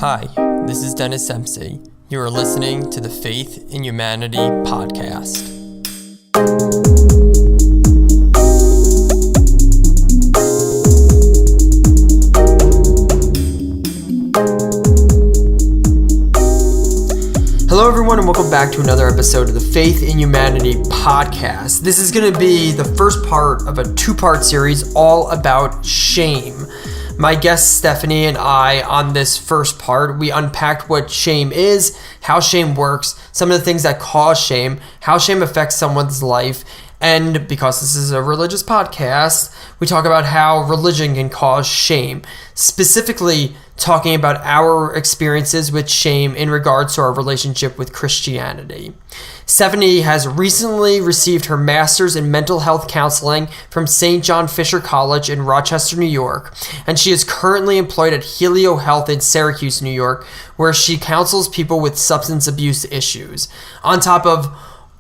Hi, this is Dennis Dempsey. You are listening to the Faith in Humanity podcast. Hello everyone and welcome back to another episode of the Faith in Humanity podcast. This is going to be the first part of a two-part series all about shame. My guest Stephanie and I, on this first part, we unpacked what shame is, how shame works, some of the things that cause shame, how shame affects someone's life, and because this is a religious podcast, we talk about how religion can cause shame, specifically talking about our experiences with shame in regards to our relationship with Christianity. Stephanie has recently received her master's in mental health counseling from St. John Fisher College in Rochester, New York, and she is currently employed at Helio Health in Syracuse, New York, where she counsels people with substance abuse issues. On top of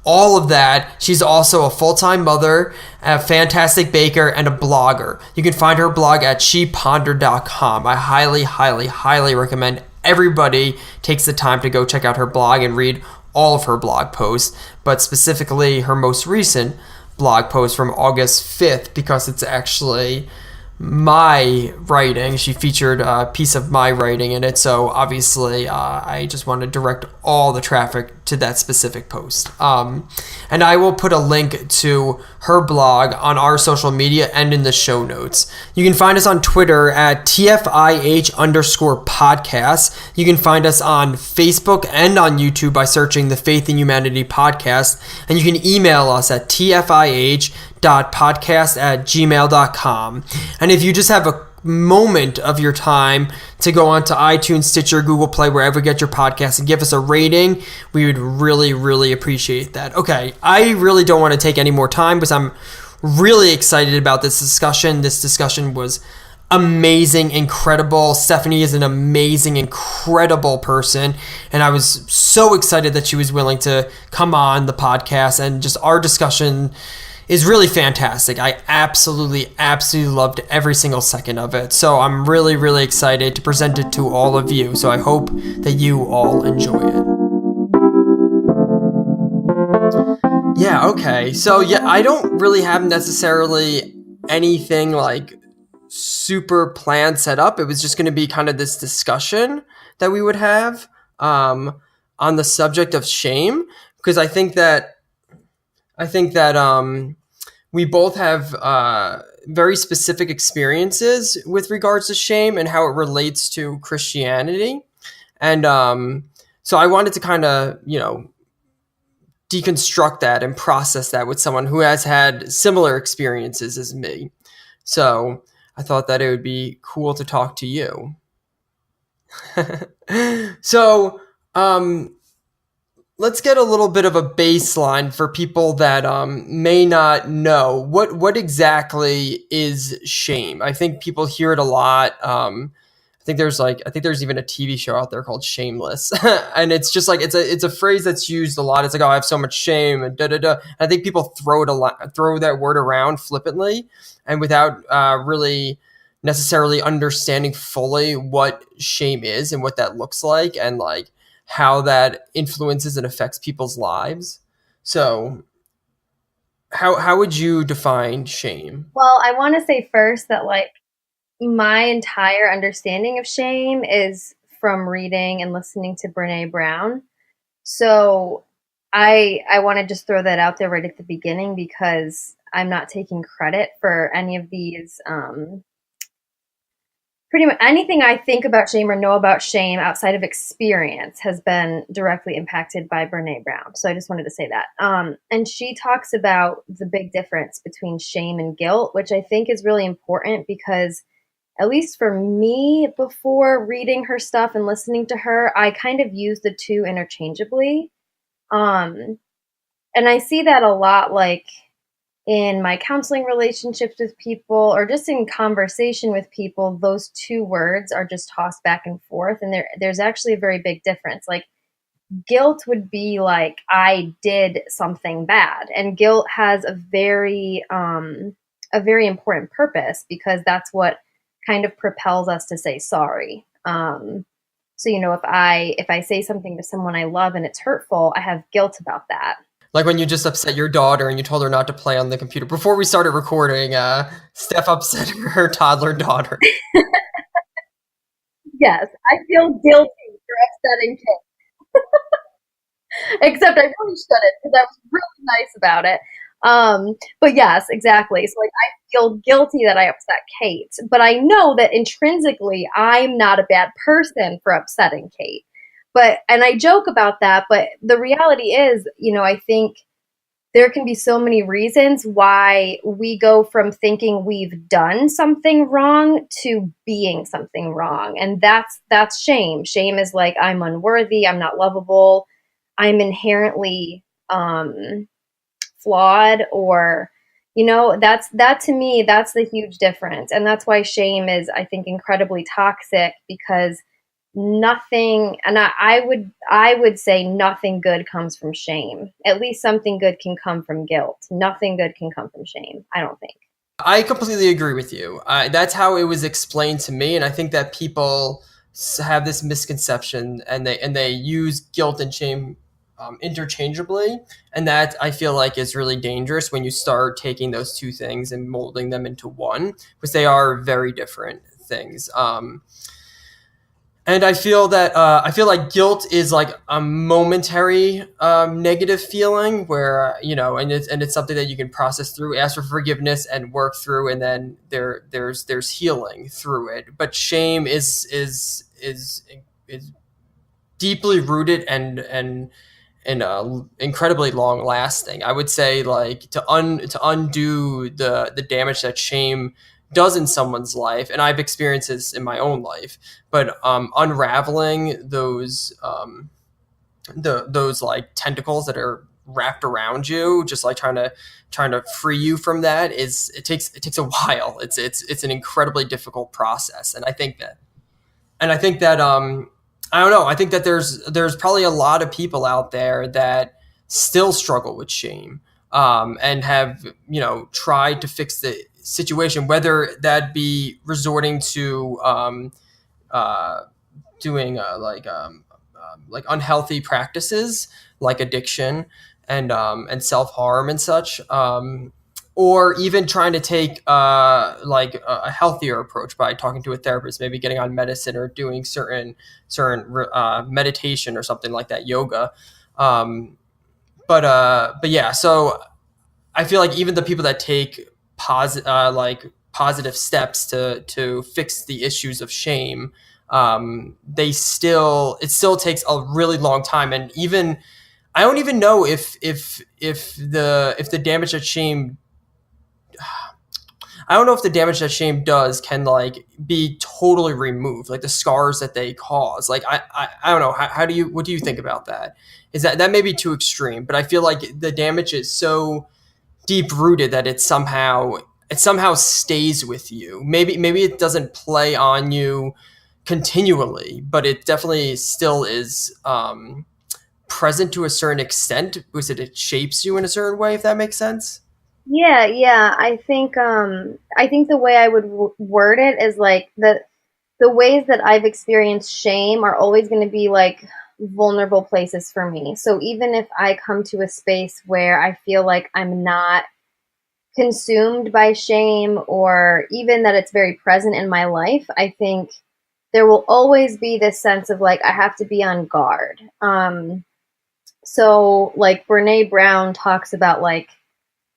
all of that, she's also a full-time mother, a fantastic baker, and a blogger. You can find her blog at sheponder.com. I highly recommend everybody takes the time to go check out her blog and read all of her blog posts, but specifically her most recent blog post from August 5th, because it's actually my writing. She featured a piece of my writing in it, so obviously I just want to direct all the traffic to that specific post. And I will put a link to her blog on our social media and in the show notes. You can find us on Twitter at TFIH_podcast. You can find us on Facebook and on YouTube by searching the Faith in Humanity podcast. And you can email us at tfih.podcast@gmail.com. And if you just have a moment of your time to go onto iTunes, Stitcher, Google Play, wherever you get your podcasts, and give us a rating, we would really appreciate that. Okay, I really don't want to take any more time because I'm really excited about this discussion. This discussion was amazing, incredible. Stephanie is an amazing, incredible person, and I was so excited that she was willing to come on the podcast, and just our discussion is really fantastic. I absolutely loved every single second of it. So I'm really excited to present it to all of you. So I hope that you all enjoy it. Yeah, okay. So yeah, I don't really have necessarily anything like super planned set up. It was just going to be kind of this discussion that we would have on the subject of shame, because I think that we both have very specific experiences with regards to shame and how it relates to Christianity. And so I wanted to kind of, deconstruct that and process that with someone who has had similar experiences as me. So I thought that it would be cool to talk to you. So, let's get a little bit of a baseline for people that may not know. What exactly is shame? I think people hear it a lot. I think there's even a TV show out there called Shameless, and it's just like it's a phrase that's used a lot. It's like, oh, I have so much shame, and da da da. I think people throw that word around flippantly and without really necessarily understanding fully what shame is and what that looks like, and like how that influences and affects people's lives. So how would you define shame? Well, I want to say first that like my entire understanding of shame is from reading and listening to Brene Brown. So I want to just throw that out there right at the beginning, because I'm not taking credit for any of these pretty much anything I think about shame or know about shame outside of experience has been directly impacted by Brene Brown. So I just wanted to say that. And she talks about the big difference between shame and guilt, which I think is really important, because at least for me, before reading her stuff and listening to her, I kind of use the two interchangeably. And I see that a lot, like in my counseling relationships with people, or just in conversation with people, those two words are just tossed back and forth. And there's actually a very big difference. Like guilt would be like, I did something bad. And guilt has a very important purpose, because that's what kind of propels us to say sorry. So, if I say something to someone I love and it's hurtful, I have guilt about that. Like when you just upset your daughter and you told her not to play on the computer. Before we started recording, Steph upset her toddler daughter. Yes, I feel guilty for upsetting kids. Except I really shouldn't because I was really nice about it. But yes, exactly. So like I feel guilty that I upset Kate, but I know that intrinsically I'm not a bad person for upsetting Kate. But and I joke about that, but the reality is, I think there can be so many reasons why we go from thinking we've done something wrong to being something wrong. And that's shame. Shame is like I'm unworthy, I'm not lovable, I'm inherently flawed, or that to me, that's the huge difference. And that's why shame is, I think, incredibly toxic, because nothing, and I would say nothing good comes from shame. At least something good can come from guilt. Nothing good can come from shame, I don't think. I completely agree with you. That's how it was explained to me, and I think that people have this misconception, and they use guilt and shame interchangeably, and that I feel like is really dangerous when you start taking those two things and molding them into one, because they are very different things. And I feel like guilt is like a momentary negative feeling where and it's something that you can process through, ask for forgiveness, and work through, and then there's healing through it. But shame is deeply rooted and incredibly long lasting. I would say, like, to undo the damage that shame does in someone's life, and I've experienced this in my own life. But unraveling those like tentacles that are wrapped around you, just like trying to free you from that, is it takes a while. It's an incredibly difficult process, and I think that I don't know. I think that there's probably a lot of people out there that still struggle with shame, and have tried to fix the situation, whether that be resorting to uh, doing like unhealthy practices like addiction and self harm and such. Or even trying to take like a healthier approach by talking to a therapist, maybe getting on medicine or doing certain meditation or something like that, yoga. Um, but yeah, so I feel like even the people that take positive steps to fix the issues of shame, it still takes a really long time, and even I don't even know if the damage that shame I don't know if the damage that shame does can like be totally removed, like the scars that they cause. Like I don't know. How do you what do you think about that? Is that may be too extreme, but I feel like the damage is so deep rooted that it somehow stays with you. Maybe it doesn't play on you continually, but it definitely still is present to a certain extent, because it shapes you in a certain way. If that makes sense. Yeah, yeah. I think the way I would word it is like the ways that I've experienced shame are always going to be like vulnerable places for me. So even if I come to a space where I feel like I'm not consumed by shame, or even that it's very present in my life, I think there will always be this sense of like I have to be on guard. So like Brene Brown talks about like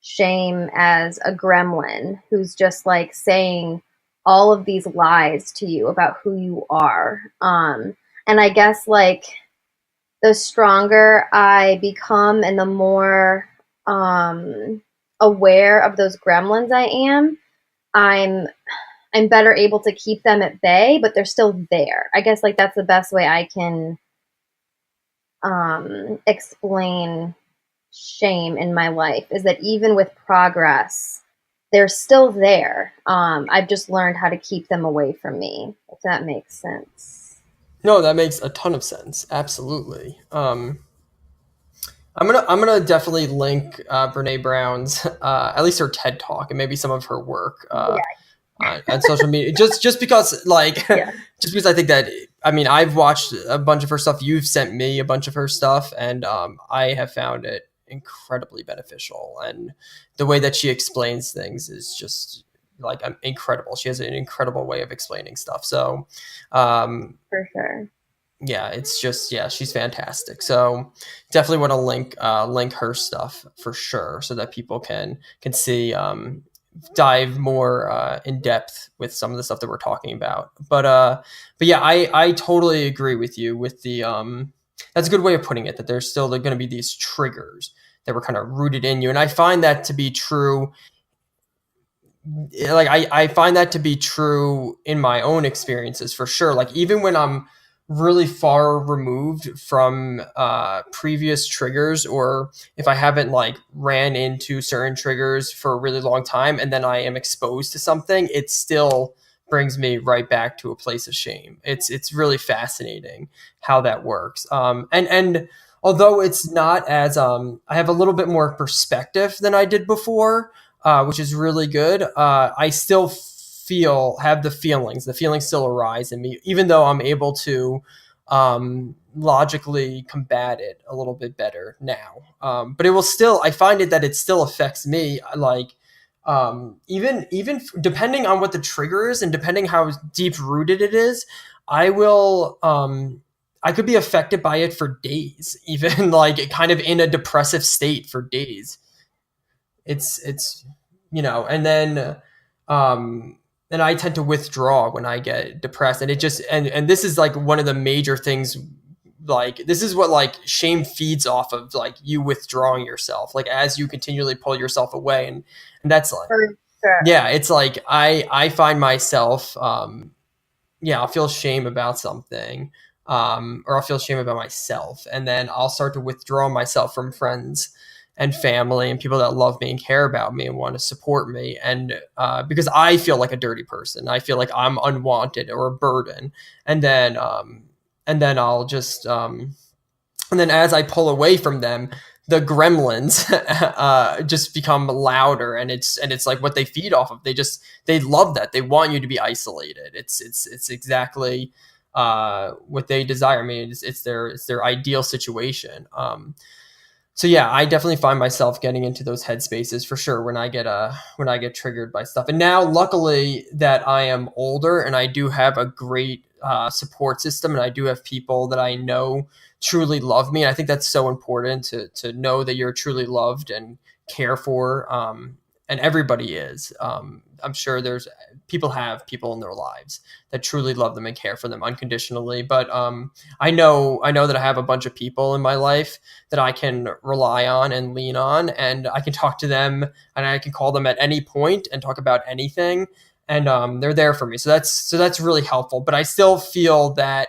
shame as a gremlin who's just like saying all of these lies to you about who you are. And I guess like the stronger I become and the more aware of those gremlins I am, I'm I'm better able to keep them at bay, but they're still there. I guess like that's the best way I can explain shame in my life, is that even with progress, they're still there. I've just learned how to keep them away from me, if that makes sense. No, that makes a ton of sense. Absolutely. I'm gonna definitely link Brene Brown's at least her TED talk and maybe some of her work. Yeah, on social media, just because like Yeah. just because I think that, I mean, I've watched a bunch of her stuff. You've sent me a bunch of her stuff, and I have found it incredibly beneficial. And the way that she explains things is just like incredible. She has an incredible way of explaining stuff. So, For sure. yeah, it's just, yeah, she's fantastic. So definitely want to link her stuff for sure, so that people can see, dive more in depth with some of the stuff that we're talking about. But yeah, I totally agree with you with the that's a good way of putting it, that there's still going to be these triggers that were kind of rooted in you, and I find that to be true. Like I find that to be true in my own experiences for sure. Like even when I'm really far removed from previous triggers, or if I haven't like ran into certain triggers for a really long time and then I am exposed to something, it still brings me right back to a place of shame. It's really fascinating how that works. And although it's not as I have a little bit more perspective than I did before, which is really good. I still have the feelings. The feelings still arise in me, even though I'm able to logically combat it a little bit better now. But it will still, I find it that it still affects me. Like even depending on what the trigger is and depending how deep rooted it is, I will. I could be affected by it for days, even like kind of in a depressive state for days. It's and then and I tend to withdraw when I get depressed, and it just and this is like one of the major things. Like this is what like shame feeds off of, like you withdrawing yourself, like as you continually pull yourself away, and that's like, For sure. yeah, it's like I find myself I'll feel shame about something, or I'll feel shame about myself, and then I'll start to withdraw myself from friends and family and people that love me and care about me and want to support me, and because I feel like a dirty person, I feel like I'm unwanted or a burden, and then I'll just and then as I pull away from them, the gremlins just become louder, and it's like what they feed off of. They love that. They want you to be isolated. It's exactly what they desire. I mean, it's their ideal situation. So yeah, I definitely find myself getting into those headspaces for sure when I get triggered by stuff. And now, luckily, that I am older and I do have a great support system, and I do have people that I know truly love me. And I think that's so important to know that you're truly loved and care for. And everybody is. I'm sure there's have people in their lives that truly love them and care for them unconditionally. But I know that I have a bunch of people in my life that I can rely on and lean on, and I can talk to them and I can call them at any point and talk about anything, and they're there for me. So that's really helpful. But I still feel that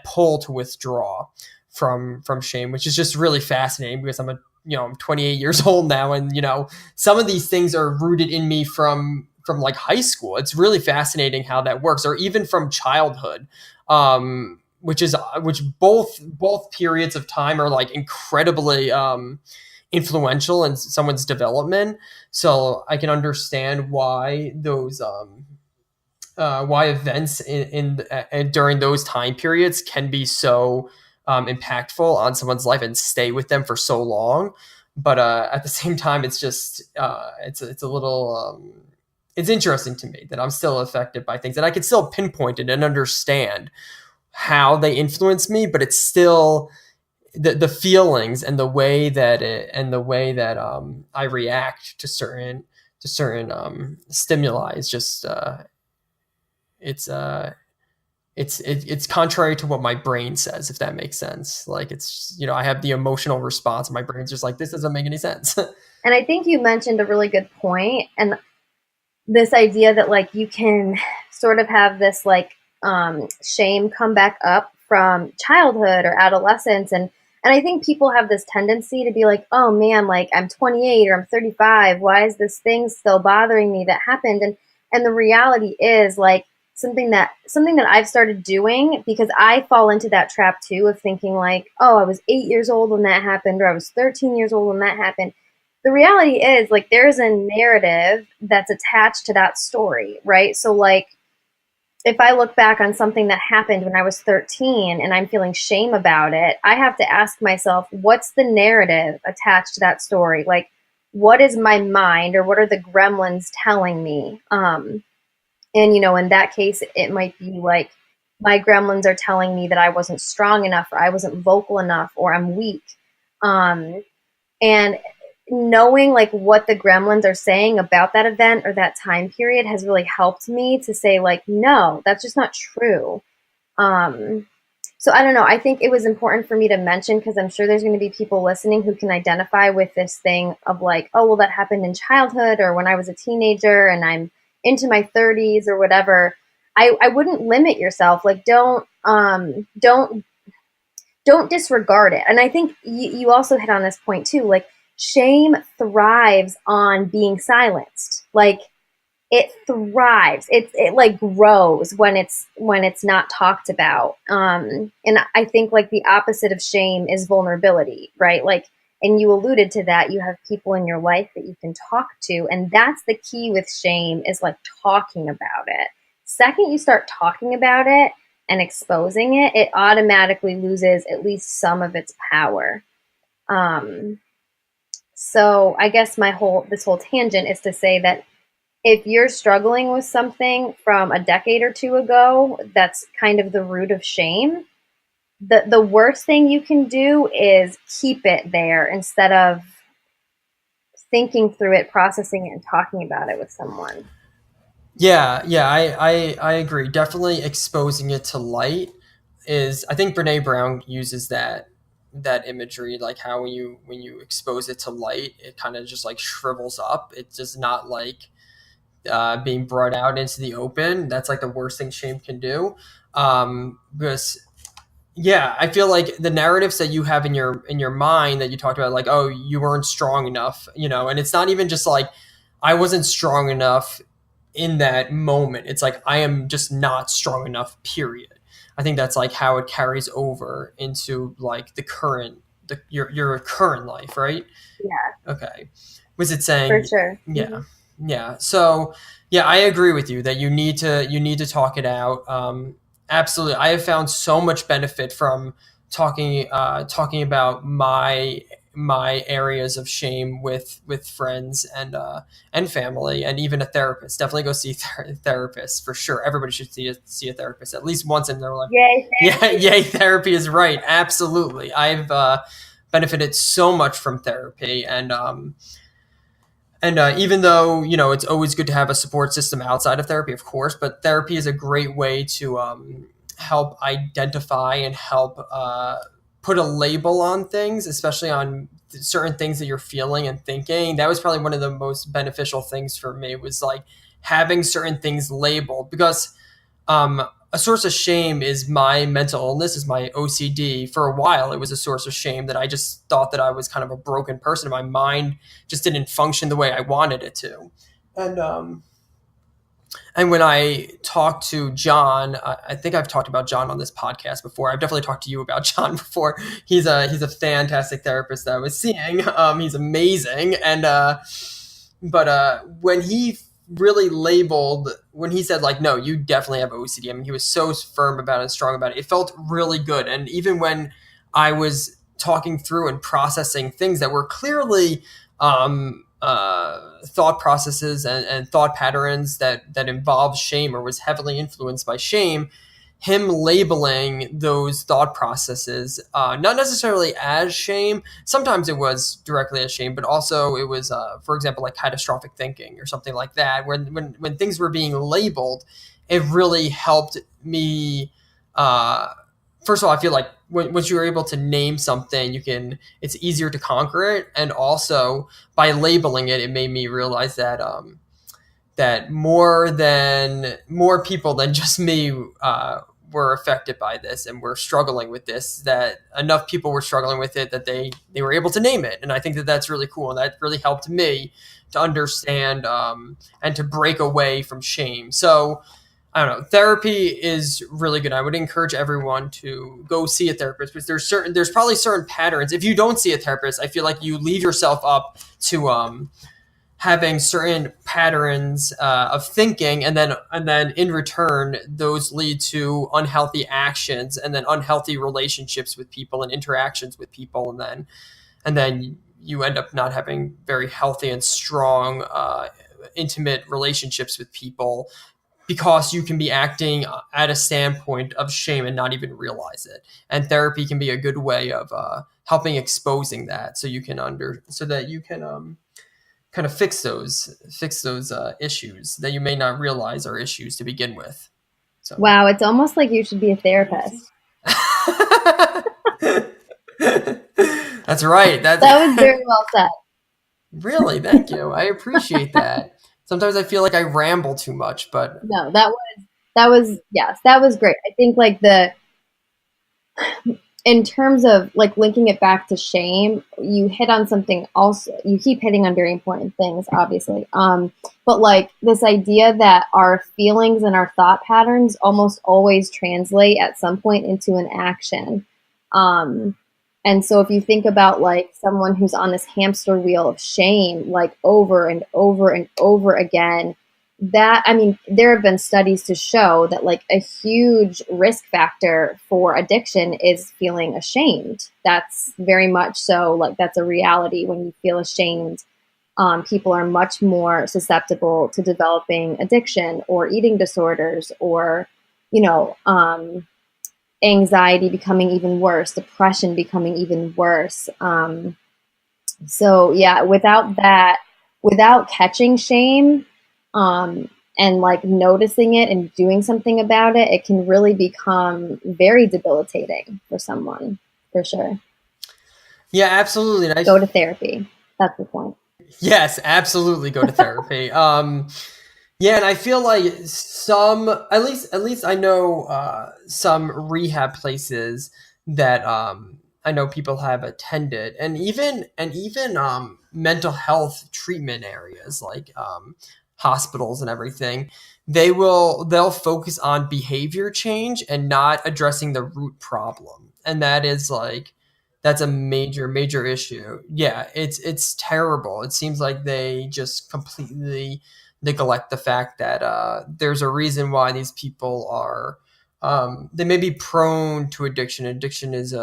pull to withdraw from shame, which is just really fascinating because I'm 28 years old now, and some of these things are rooted in me from like high school. It's really fascinating how that works, or even from childhood, which both periods of time are like incredibly influential in someone's development. So I can understand why those why events in during those time periods can be so impactful on someone's life and stay with them for so long. But at the same time, it's just it's a little it's interesting to me that I'm still affected by things, and I can still pinpoint it and understand how they influence me, but it's still the feelings and the way that I react to certain stimuli is just it's contrary to what my brain says, if that makes sense. Like it's, I have the emotional response and my brain's just like, this doesn't make any sense. And I think you mentioned a really good point, and this idea that like you can sort of have this like shame come back up from childhood or adolescence, and I think people have this tendency to be like, oh man, like I'm 28 or I'm 35, why is this thing still bothering me that happened? And the reality is like something that I've started doing, because I fall into that trap too of thinking like, oh, I was 8 years old when that happened, or I was 13 years old when that happened. the reality is, like, there's a narrative that's attached to that story, right? So, like, if I look back on something that happened when I was 13 and I'm feeling shame about it, I have to ask myself, what's the narrative attached to that story? Like, what is my mind, or what are the gremlins telling me? And, in that case, it might be like, my gremlins are telling me that I wasn't strong enough, or I wasn't vocal enough, or I'm weak. Um, and knowing like what the gremlins are saying about that event or that time period has really helped me to say, like, no, that's just not true. Um, so I don't know. I think it was important for me to mention, because I'm sure there's going to be people listening who can identify with this thing of like, oh, well, that happened in childhood or when I was a teenager and I'm into my 30s or whatever. I wouldn't limit yourself. Like, don't disregard it. And I think you also hit on this point too. Like, shame thrives on being silenced. Like, it thrives. It like grows when it's not talked about. And I think like the opposite of shame is vulnerability, right? Like, and you alluded to that. You have people in your life that you can talk to, and that's the key with shame, is like talking about it. Second, you start talking about it and exposing it, it automatically loses at least some of its power. Um, so I guess this whole tangent is to say that if you're struggling with something from a decade or two ago, that's kind of the root of shame. The worst thing you can do is keep it there instead of thinking through it, processing it, and talking about it with someone. Yeah, I agree. Definitely exposing it to light is, I think Brene Brown uses that imagery, like how when you expose it to light, it kind of just like shrivels up. It does not like being brought out into the open. That's like the worst thing shame can do. Because yeah, I feel like the narratives that you have in your mind that you talked about, like, oh, you weren't strong enough, and it's not even just like I wasn't strong enough in that moment. It's like I am just not strong enough, period. I think that's like how it carries over into like your current life, right? Yeah, Okay. Was it for saying, sure. yeah, Mm-hmm. yeah. So yeah, I agree with you that you need to talk it out. Absolutely, I have found so much benefit from talking about my areas of shame with friends and family, and even a therapist. Definitely go see therapist for sure. Everybody should see a therapist at least once in their life. Yay, Yeah, therapy. yay, therapy is right. Absolutely, I've benefited so much from therapy, and even though it's always good to have a support system outside of therapy, of course, but therapy is a great way to help identify and help put a label on things, especially on certain things that you're feeling and thinking. That was probably one of the most beneficial things for me, was like having certain things labeled, because um, a source of shame is my mental illness, is my OCD. For a while, it was a source of shame that I just thought that I was kind of a broken person. My mind just didn't function the way I wanted it to. And when I talked to John, I think I've talked about John on this podcast before. I've definitely talked to you about John before. He's a fantastic therapist that I was seeing. He's amazing, but when he really labeled, when he said like, no, you definitely have OCD. I mean, he was so firm about it and strong about it. It felt really good. And even when I was talking through and processing things that were clearly thought processes and thought patterns that involved shame or was heavily influenced by shame, him labeling those thought processes, not necessarily as shame. Sometimes it was directly as shame, but also it was, for example, like catastrophic thinking or something like that. When things were being labeled, it really helped me. First of all, I feel like once you're able to name something, it's easier to conquer it, and also by labeling it, it made me realize that more people than just me were affected by this and were struggling with this. That enough people were struggling with it that they were able to name it, and I think that that's really cool, and that really helped me to understand and to break away from shame. So I don't know. Therapy is really good. I would encourage everyone to go see a therapist because there's probably certain patterns. If you don't see a therapist, I feel like you leave yourself up to having certain patterns of thinking, and then in return, those lead to unhealthy actions, and then unhealthy relationships with people and interactions with people, and then you end up not having very healthy and strong, intimate relationships with people because you can be acting at a standpoint of shame and not even realize it. And therapy can be a good way of helping exposing that, so that you can kind of fix those issues that you may not realize are issues to begin with. So. Wow, it's almost like you should be a therapist. That's right. That was very well said. Really, thank you. I appreciate that. Sometimes I feel like I ramble too much, but No, yes, that was great. I think like in terms of like linking it back to shame, you hit on something also. You keep hitting on very important things, obviously. But like this idea that our feelings and our thought patterns almost always translate at some point into an action. And so if you think about like someone who's on this hamster wheel of shame, like over and over and over again, there have been studies to show that like a huge risk factor for addiction is feeling ashamed. That's very much so, like that's a reality. When you feel ashamed, people are much more susceptible to developing addiction or eating disorders, or, anxiety becoming even worse, depression becoming even worse. So yeah, without catching shame, and like noticing it and doing something about it, it can really become very debilitating for someone, for sure. Yeah, absolutely. Go to therapy. That's the point. Yes, absolutely go to therapy. Yeah, and I feel like at least I know some rehab places that I know people have attended, and even mental health treatment areas like hospitals and everything. They'll focus on behavior change and not addressing the root problem, and that's a major issue. Yeah, it's terrible. It seems like they just completely neglect the fact that there's a reason why these people are they may be prone to addiction. Addiction is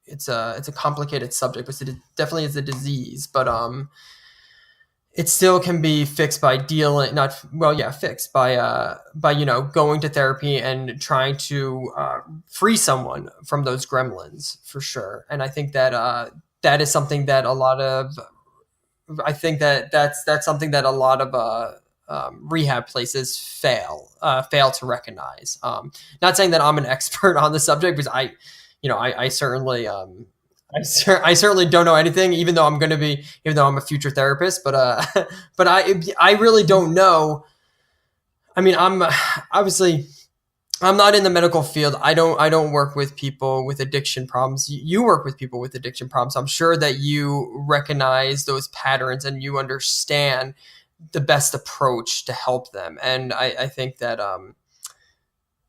it's a complicated subject, but it definitely is a disease. But it still can be fixed by dealing not well yeah fixed by going to therapy and trying to free someone from those gremlins, for sure. And I think that that is something that a lot of I think that that's something that a lot of rehab places fail to recognize. Not saying that I'm an expert on the subject, because I certainly I certainly don't know anything, even though I'm a future therapist. But but I really don't know. I mean, I'm not in the medical field. I don't work with people with addiction problems. You work with people with addiction problems. I'm sure that you recognize those patterns and you understand the best approach to help them. And I think that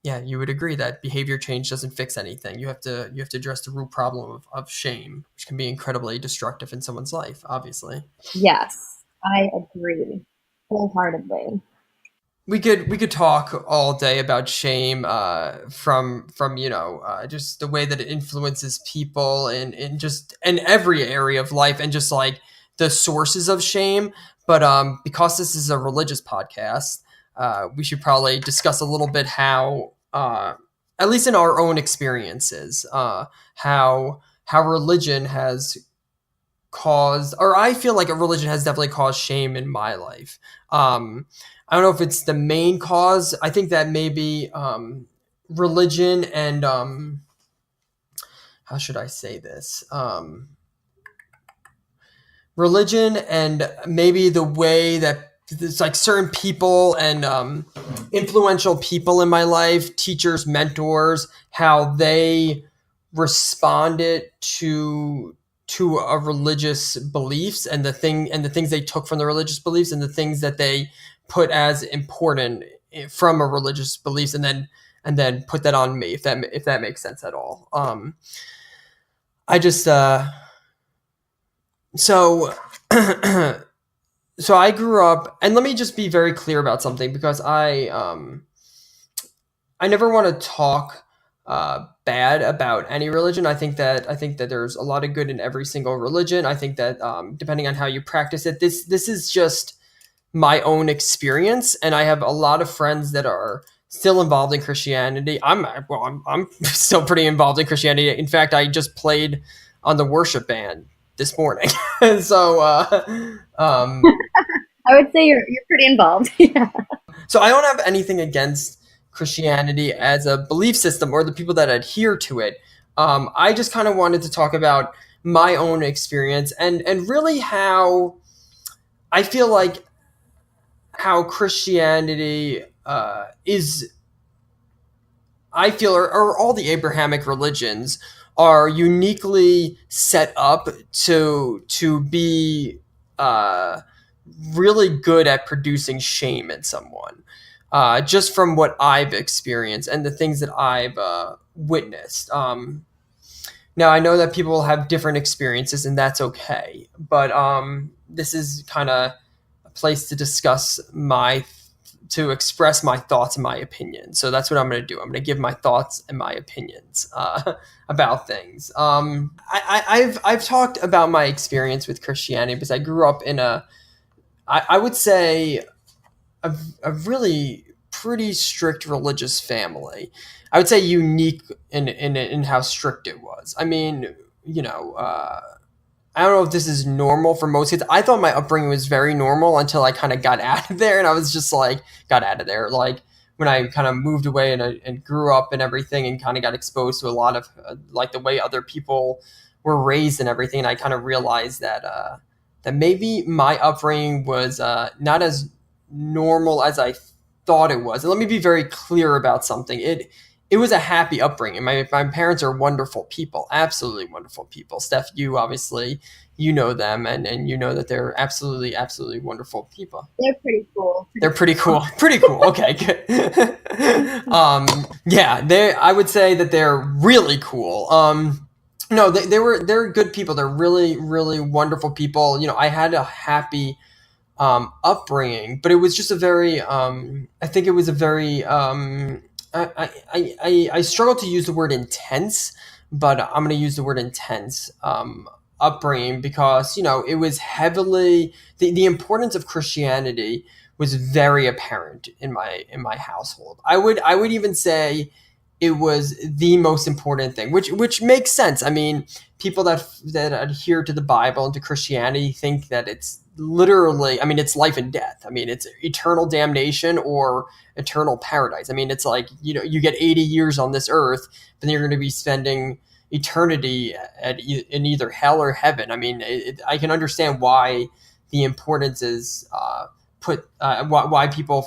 yeah, you would agree that behavior change doesn't fix anything. You have to address the root problem of shame, which can be incredibly destructive in someone's life, obviously. Yes, I agree wholeheartedly. We could talk all day about shame, from just the way that it influences people in just in every area of life, and just like the sources of shame. But because this is a religious podcast, we should probably discuss a little bit how, at least in our own experiences, how religion has caused, or I feel like a religion has definitely caused shame in my life. I don't know if it's the main cause. I think that maybe religion and how should I say this? Religion and maybe the way that it's like certain people and influential people in my life, teachers, mentors, how they responded to a religious beliefs, and the things they took from the religious beliefs, and the things that they put as important from a religious beliefs, and then put that on me, if that makes sense at all. I just so so I grew up, and let me just be very clear about something, because I never want to talk bad about any religion. I think that there's a lot of good in every single religion. I think that depending on how you practice it, this is just my own experience, and I have a lot of friends that are still involved in Christianity. I'm still pretty involved in Christianity. In fact, I just played on the worship band this morning. So I would say you're pretty involved. Yeah. so I don't have anything against Christianity as a belief system or the people that adhere to it. I just kind of wanted to talk about my own experience, and really how I feel like how Christianity is, I feel, or all the Abrahamic religions are uniquely set up to be uh, really good at producing shame in someone. Just from what I've experienced and the things that I've witnessed. Now I know that people have different experiences, and that's okay. But this is kind of a place to discuss to express my thoughts and my opinions. So that's what I'm going to do. I'm going to give my thoughts and my opinions about things. I've talked about my experience with Christianity because I grew up in I would say a really pretty strict religious family. I would say unique in how strict it was. I mean, I don't know if this is normal for most kids. I thought my upbringing was very normal until I kind of got out of there, and I was just like, got out of there. Like when I kind of moved away and grew up and everything, and kind of got exposed to a lot of like the way other people were raised and everything, and I kind of realized that maybe my upbringing was not as normal as I thought it was. And let me be very clear about something. It was a happy upbringing. My parents are wonderful people, absolutely wonderful people. Steph, you obviously, you know them, and you know that they're absolutely, absolutely wonderful people. They're pretty cool. They're pretty cool. Pretty cool. Okay, good. Yeah, I would say that they're really cool. No, they're good people. They're really, really wonderful people. I had a happy upbringing, but it was just a very I think it was a very I struggle to use the word intense, but I'm going to use the word intense upbringing, because it was heavily the importance of Christianity was very apparent in my household. I would even say it was the most important thing, which makes sense. I mean, people that adhere to the Bible and to Christianity think that it's literally, I mean, it's life and death. I mean, it's eternal damnation or eternal paradise. I mean, it's like, you get 80 years on this earth, but then you're going to be spending eternity in either hell or heaven. I mean, I can understand why the importance is why people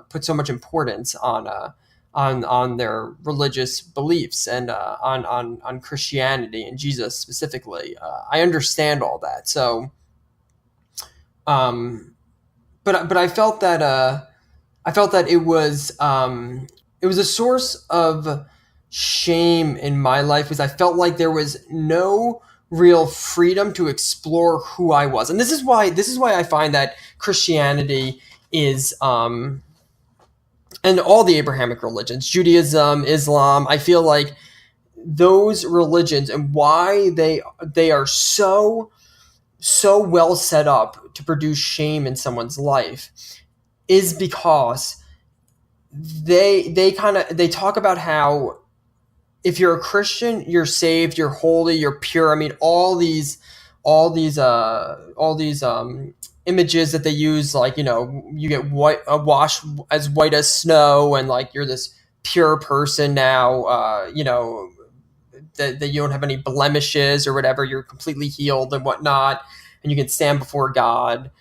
put so much importance on their religious beliefs and on Christianity and Jesus specifically. I understand all that. So, but I felt that it was a source of shame in my life, because I felt like there was no real freedom to explore who I was. And this is why I find that Christianity is and all the Abrahamic religions, Judaism, Islam, I feel like those religions, and why they are so well set up to produce shame in someone's life, is because they talk about how if you're a Christian, you're saved, you're holy, you're pure. I mean, all these images that they use, like, you get washed as white as snow, and like you're this pure person now, that you don't have any blemishes or whatever, you're completely healed and whatnot, and you can stand before God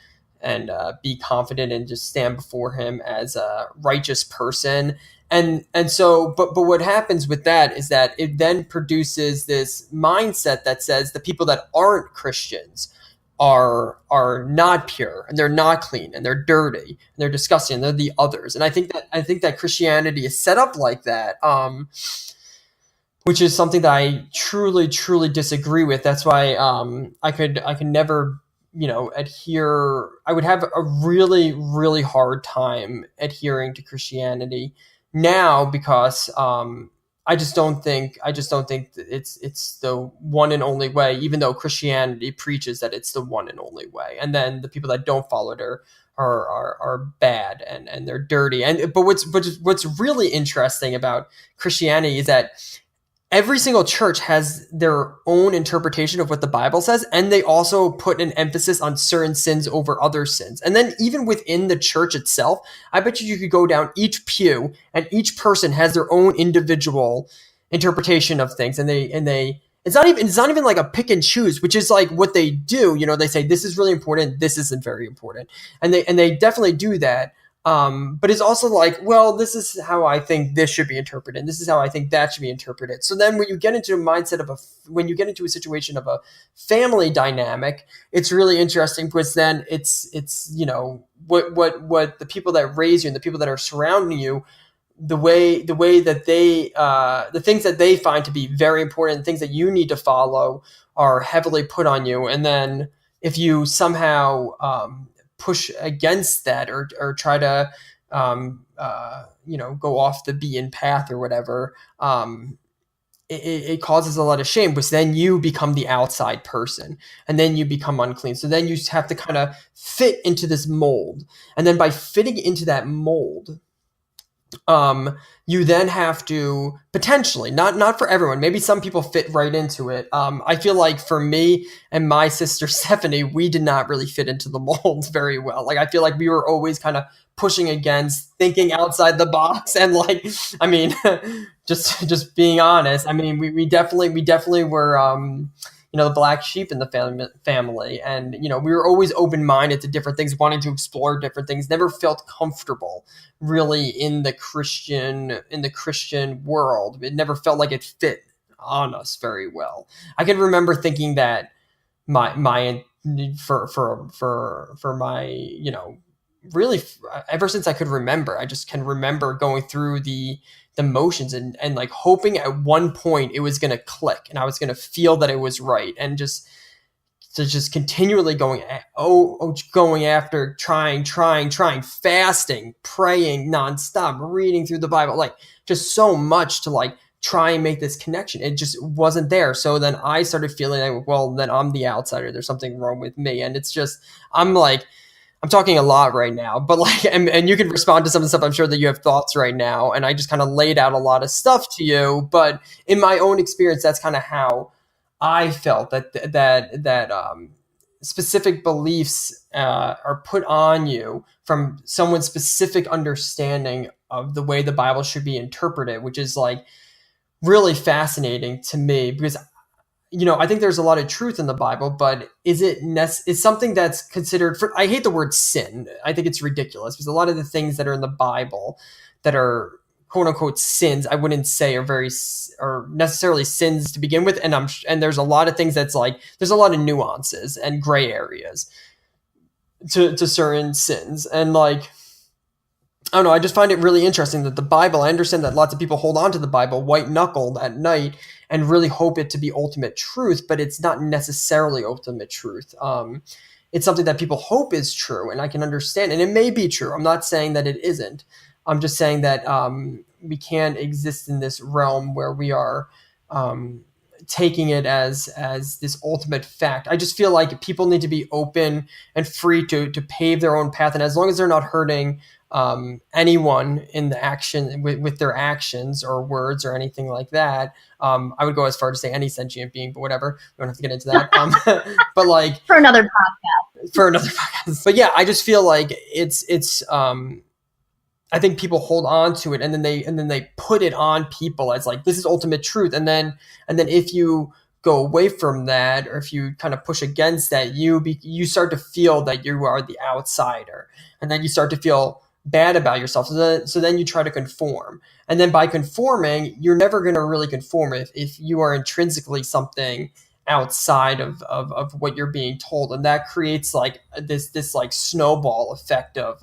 and be confident and just stand before him as a righteous person. And so, but what happens with that is that it then produces this mindset that says the people that aren't Christians are not pure, and they're not clean, and they're dirty, and they're disgusting, and they're the others. And I think that Christianity is set up like that, which is something that I truly disagree with. That's why I could never, adhere. I would have a really hard time adhering to Christianity now, because I just don't think that it's the one and only way, even though Christianity preaches that it's the one and only way. And then the people that don't follow it are bad, and they're dirty. But what's really interesting about Christianity is that every single church has their own interpretation of what the Bible says, and they also put an emphasis on certain sins over other sins. And then even within the church itself, I bet you could go down each pew, and each person has their own individual interpretation of things. And it's not even like a pick and choose, which is like what they do. They say this is really important, this isn't very important, and they definitely do that. But it's also like, well, this is how I think this should be interpreted, and this is how I think that should be interpreted. So then when you get into a mindset when you get into a situation of a family dynamic, it's really interesting, because then it's what the people that raise you and the people that are surrounding you, the way that they, the things that they find to be very important, things that you need to follow, are heavily put on you. And then if you somehow, push against that, or try to go off the beaten path or whatever, it causes a lot of shame, because then you become the outside person, and then you become unclean. So then you have to kind of fit into this mold, and then by fitting into that mold, you then have to potentially, not for everyone, maybe some people fit right into it. I feel like for me and my sister Stephanie, we did not really fit into the mold very well. Like, I feel like we were always kind of pushing against thinking outside the box. And like, I mean, just being honest, I mean, we definitely were, the black sheep in the family. And, we were always open-minded to different things, wanting to explore different things, never felt comfortable really in the Christian world. It never felt like it fit on us very well. I can remember thinking that for my, really ever since I could remember, I just can remember going through the motions, and like hoping at one point it was going to click, and I was going to feel that it was right, and just continually going after, trying, fasting, praying nonstop, reading through the Bible, like just so much to like try and make this connection. It just wasn't there. So then I started feeling like, well, then I'm the outsider. There's something wrong with me. And it's just, I'm talking a lot right now, but like, and you can respond to some of the stuff. I'm sure that you have thoughts right now, and I just kind of laid out a lot of stuff to you. But in my own experience, that's kind of how I felt that specific beliefs are put on you from someone's specific understanding of the way the Bible should be interpreted, which is like really fascinating to me, because I think there's a lot of truth in the Bible, but is something that's considered I hate the word sin. I think it's ridiculous, because a lot of the things that are in the Bible that are quote unquote sins, I wouldn't say are necessarily sins to begin with. And there's a lot of things that's like, there's a lot of nuances and gray areas to certain sins. And like, I don't know, I just find it really interesting that the Bible, I understand that lots of people hold on to the Bible white-knuckled at night and really hope it to be ultimate truth, but it's not necessarily ultimate truth. It's something that people hope is true, and I can understand, and it may be true. I'm not saying that it isn't. I'm just saying that we can't exist in this realm where we are taking it as this ultimate fact. I just feel like people need to be open and free to pave their own path, and as long as they're not hurting anyone in the action with their actions or words or anything like that. I would go as far to say any sentient being, but whatever. We don't have to get into that. But like for another podcast. But yeah, I just feel like it's I think people hold on to it, and then they put it on people as like, this is ultimate truth. And then if you go away from that, or if you kind of push against that, you start to feel that you are the outsider, and then you start to feel bad about yourself. So then you try to conform. And then by conforming, you're never going to really conform if you are intrinsically something outside of what you're being told, and that creates like this like snowball effect of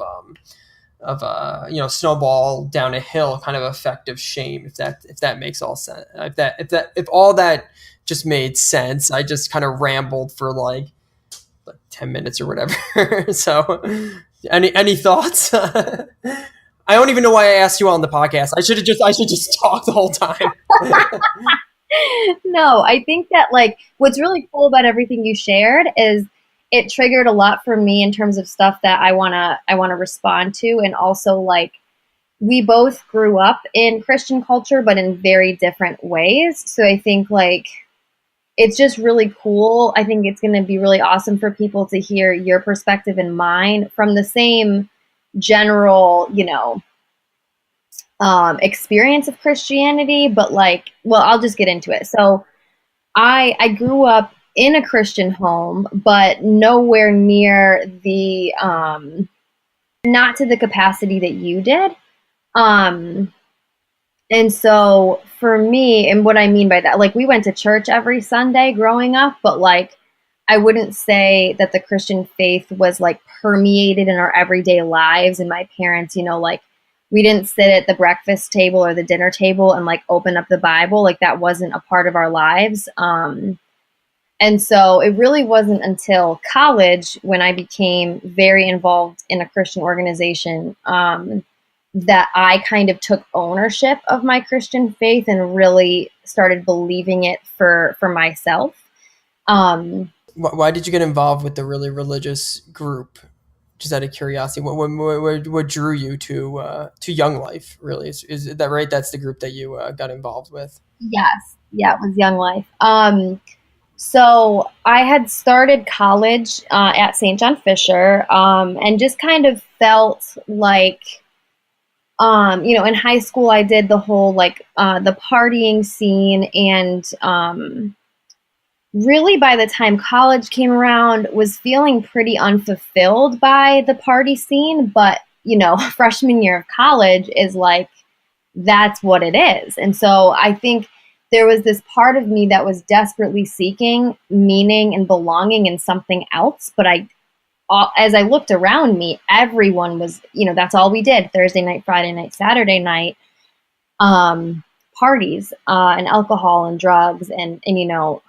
snowball down a hill kind of effect of shame, if that makes all sense, if all that just made sense. I just kind of rambled for like 10 minutes or whatever. So any thoughts? I don't even know why I asked you on the podcast. I should just talk the whole time. No, I think that like what's really cool about everything you shared is it triggered a lot for me in terms of stuff that I wanna respond to, and also like we both grew up in Christian culture, but in very different ways. So I think like it's just really cool. I think it's going to be really awesome for people to hear your perspective and mine from the same general, experience of Christianity. But like, well, I'll just get into it. So I grew up in a Christian home, but nowhere near the not to the capacity that you did. Um, And so for me, and what I mean by that, like we went to church every Sunday growing up, but like I wouldn't say that the Christian faith was like permeated in our everyday lives. And my parents, like we didn't sit at the breakfast table or the dinner table and like open up the Bible. Like that wasn't a part of our lives. And so it really wasn't until college when I became very involved in a Christian organization, that I kind of took ownership of my Christian faith and really started believing it for myself. Why did you get involved with the really religious group? Just out of curiosity, what drew you to Young Life? Really, is that right? That's the group that you got involved with. Yes, yeah, it was Young Life. So I had started college at St. John Fisher, and just kind of felt like, in high school I did the whole like the partying scene, and really by the time college came around was feeling pretty unfulfilled by the party scene. But freshman year of college is like that's what it is. And so I think there was this part of me that was desperately seeking meaning and belonging in something else. But as I looked around me, everyone was, that's all we did: Thursday night, Friday night, Saturday night, parties, and alcohol and drugs and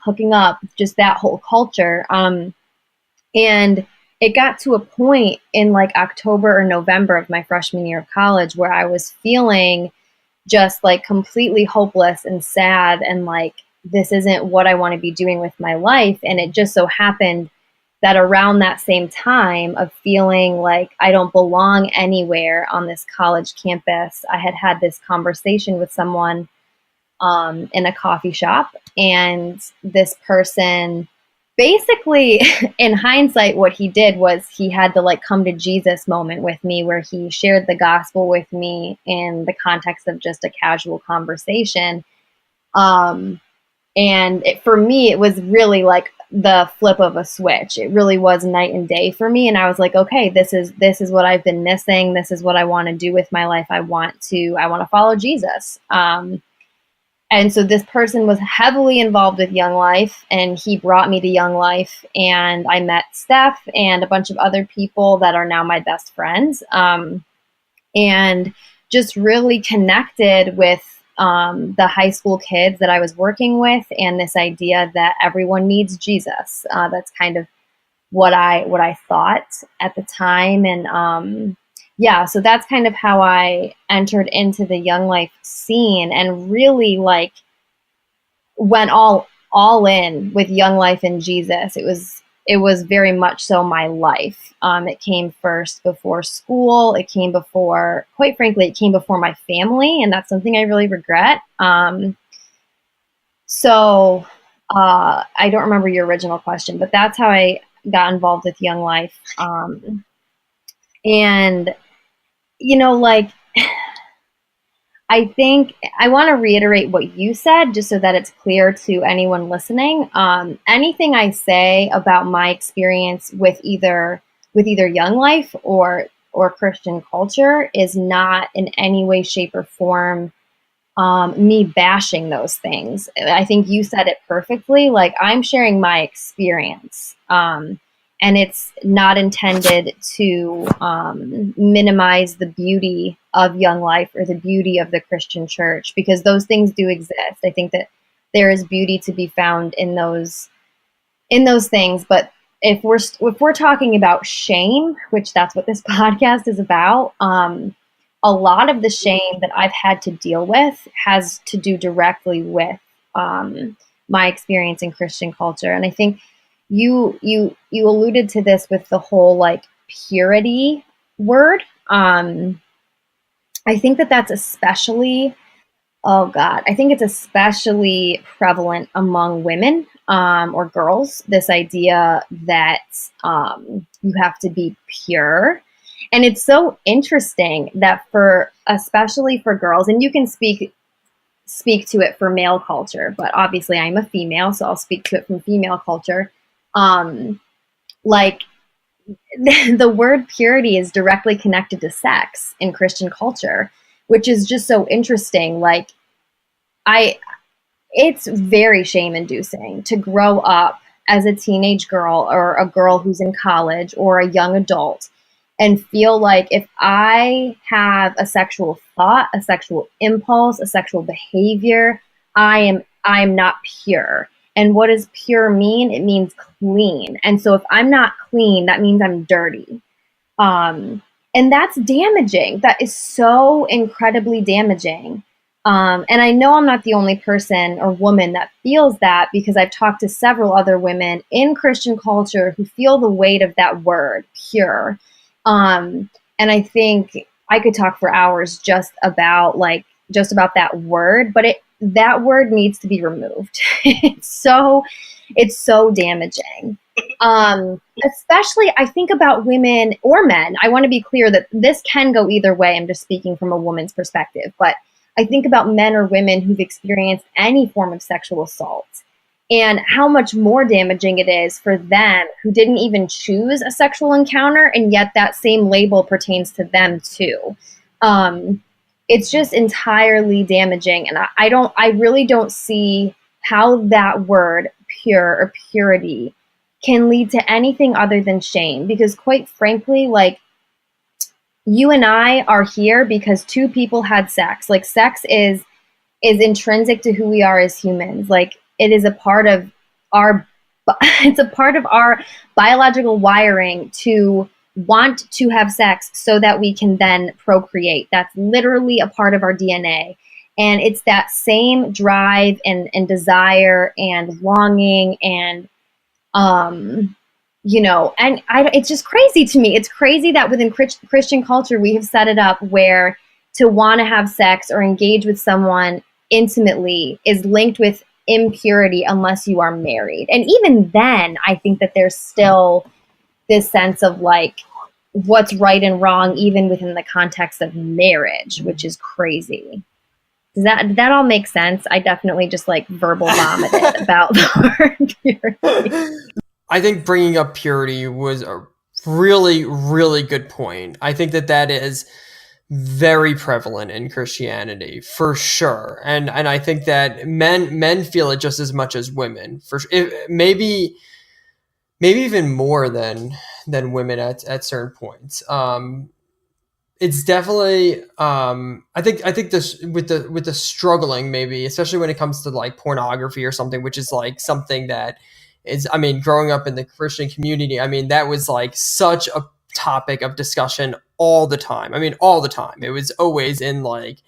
hooking up, just that whole culture. And it got to a point in like October or November of my freshman year of college where I was feeling just like completely hopeless and sad, and like this isn't what I want to be doing with my life. And it just so happened that around that same time of feeling like I don't belong anywhere on this college campus, I had this conversation with someone in a coffee shop. And this person basically, in hindsight, what he did was he had the like come to Jesus moment with me, where he shared the gospel with me in the context of just a casual conversation. For me, it was really like the flip of a switch. It really was night and day for me. And I was like, okay, this is what I've been missing. This is what I want to do with my life. I want to follow Jesus. And so this person was heavily involved with Young Life, and he brought me to Young Life, and I met Steph and a bunch of other people that are now my best friends, and just really connected with the high school kids that I was working with, and this idea that everyone needs Jesus. That's kind of what I thought at the time. And so that's kind of how I entered into the Young Life scene, and really like went all in with Young Life and Jesus. It was very much so my life. It came first before school. It came before, quite frankly, it came before my family, and that's something I really regret. So I don't remember your original question, but that's how I got involved with Young Life. And like, I think I want to reiterate what you said, just so that it's clear to anyone listening. Anything I say about my experience with either Young Life or Christian culture is not in any way, shape, or form me bashing those things. I think you said it perfectly. Like, I'm sharing my experience. And it's not intended to minimize the beauty of Young Life or the beauty of the Christian church, because those things do exist. I think that there is beauty to be found in those things. But if we're talking about shame, which that's what this podcast is about, a lot of the shame that I've had to deal with has to do directly with my experience in Christian culture. And I think you alluded to this with the whole like purity word. I think that that's especially, oh God, I think it's especially prevalent among women or girls, this idea that you have to be pure. And it's so interesting that especially for girls, and you can speak to it for male culture, but obviously I'm a female, so I'll speak to it from female culture. Like the word purity is directly connected to sex in Christian culture, which is just so interesting. Like, it's very shame-inducing to grow up as a teenage girl or a girl who's in college or a young adult and feel like if I have a sexual thought, a sexual impulse, a sexual behavior, I'm not pure. And what does pure mean? It means clean. And so if I'm not clean, that means I'm dirty. And that's damaging. That is so incredibly damaging. And I know I'm not the only person or woman that feels that, because I've talked to several other women in Christian culture who feel the weight of that word, pure. And I think I could talk for hours just about that word, but that word needs to be removed. It's so damaging. Especially I think about women or men. I want to be clear that this can go either way. I'm just speaking from a woman's perspective, but I think about men or women who've experienced any form of sexual assault and how much more damaging it is for them who didn't even choose a sexual encounter, and yet that same label pertains to them too. It's just entirely damaging, and I really don't see how that word pure or purity can lead to anything other than shame, because quite frankly, like, you and I are here because two people had sex. Like, sex is intrinsic to who we are as humans. Like, it is a part of it's a part of our biological wiring to want to have sex so that we can then procreate. That's literally a part of our DNA. And it's that same drive and desire and longing and, it's just crazy to me. It's crazy that within Christian culture, we have set it up where to want to have sex or engage with someone intimately is linked with impurity unless you are married. And even then, I think that there's still this sense of like what's right and wrong, even within the context of marriage, which is crazy. Did that all make sense? I definitely just like verbal vomited about the word purity. I think bringing up purity was a really, really good point. I think that is very prevalent in Christianity, for sure. And I think that men feel it just as much as women, maybe even more than women at certain points. It's definitely I think this with the struggling, maybe, especially when it comes to like pornography or something, which is like something that is, I mean, growing up in the Christian community, I mean, that was like such a topic of discussion all the time. I mean, all the time. It was always in like,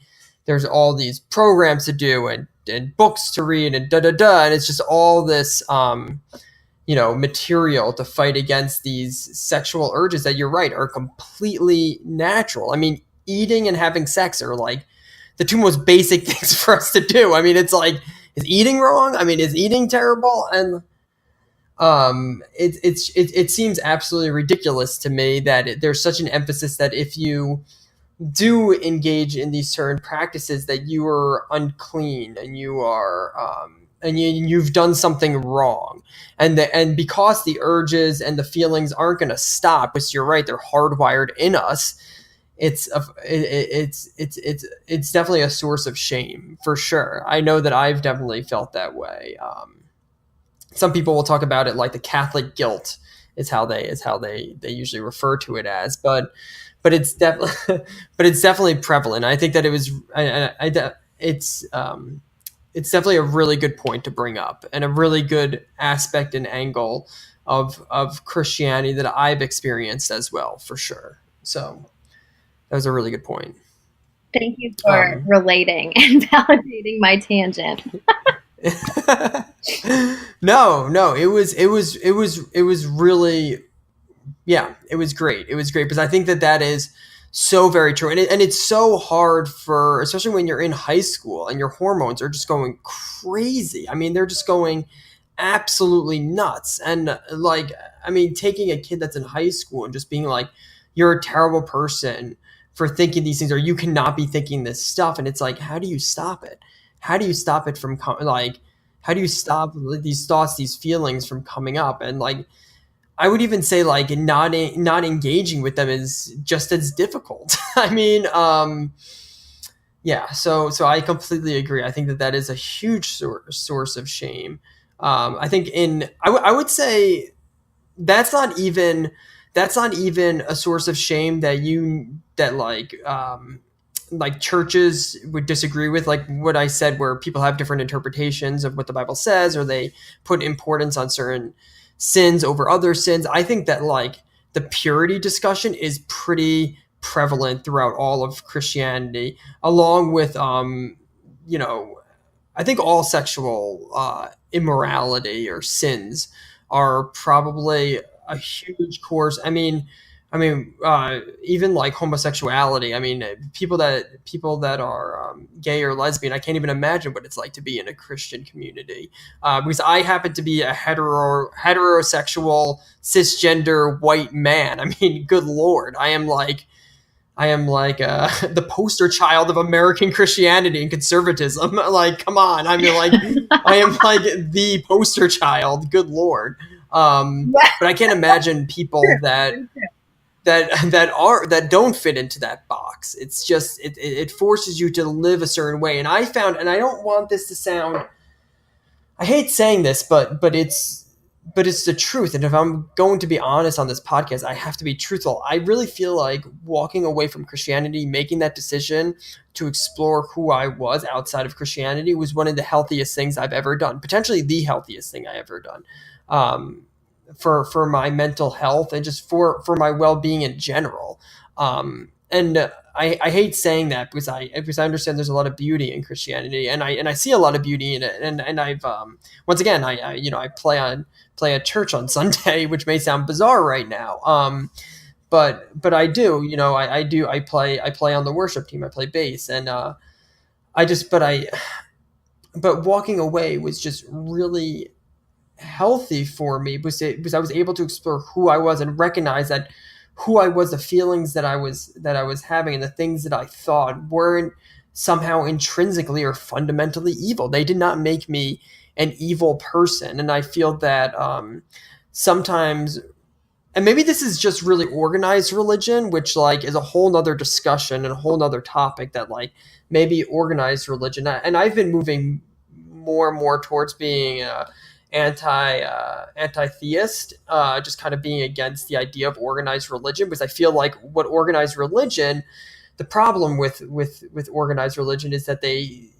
there's all these programs to do and books to read and and it's just all this material to fight against these sexual urges that, you're right, are completely natural. I mean, eating and having sex are like the two most basic things for us to do. I mean, it's like, is eating wrong? I mean, is eating terrible? And it seems absolutely ridiculous to me that there's such an emphasis that if you do engage in these certain practices, that you are unclean and you are you've done something wrong, and because the urges and the feelings aren't going to stop, because you're right, they're hardwired in us. it's definitely a source of shame for sure. I know that I've definitely felt that way. Some people will talk about it like the Catholic guilt is how they usually refer to it as, but it's definitely but it's definitely prevalent. I think that it was it's definitely a really good point to bring up and a really good aspect and angle of Christianity that I've experienced as well, for sure. So that was a really good point. Thank you for relating and validating my tangent. No, it was really, yeah, it was great. It was great because I think that that is so very true, and it's so hard for, especially when you're in high school and your hormones are just going crazy. I mean, they're just going absolutely nuts, and like, I mean, taking a kid that's in high school and just being like, you're a terrible person for thinking these things, or you cannot be thinking this stuff, and it's like, how do you stop it? How do you stop it from like? How do you stop these thoughts, these feelings from coming up? And like, I would even say like not engaging with them is just as difficult. I mean, yeah. So I completely agree. I think that that is a huge source of shame. I think I would say that's not even a source of shame that like churches would disagree with, like what I said, where people have different interpretations of what the Bible says, or they put importance on certain sins over other sins. I think that like the purity discussion is pretty prevalent throughout all of Christianity, along with you know, I think all sexual immorality or sins are probably a huge course. Even like homosexuality. I mean, people that are gay or lesbian. I can't even imagine what it's like to be in a Christian community, because I happen to be a heterosexual cisgender white man. I mean, good lord, I am like the poster child of American Christianity and conservatism. Like, come on. I mean, like, I am like the poster child. Good Lord. But I can't imagine people that don't fit into that box. It's just, it forces you to live a certain way. And I found, and I don't want this to sound, I hate saying this, but it's the truth. And if I'm going to be honest on this podcast, I have to be truthful. I really feel like walking away from Christianity, making that decision to explore who I was outside of Christianity, was one of the healthiest things I've ever done. Potentially the healthiest thing I ever done, for my mental health and just for my well-being in general. And I hate saying that because I understand there's a lot of beauty in Christianity, and I see a lot of beauty in it. And I've once again, I play at church on Sunday, which may sound bizarre right now. But I do, I play on the worship team. I play bass, and I just but walking away was just really healthy for me, because I was able to explore who I was and recognize that who I was, the feelings that I was having, and the things that I thought weren't somehow intrinsically or fundamentally evil. They did not make me an evil person. And I feel that sometimes, and maybe this is just really organized religion, which like is a whole nother discussion and a whole nother topic, that like maybe organized religion. And I've been moving more and more towards being anti-theist, just kind of being against the idea of organized religion, because I feel like what organized religion, the problem with organized religion is that they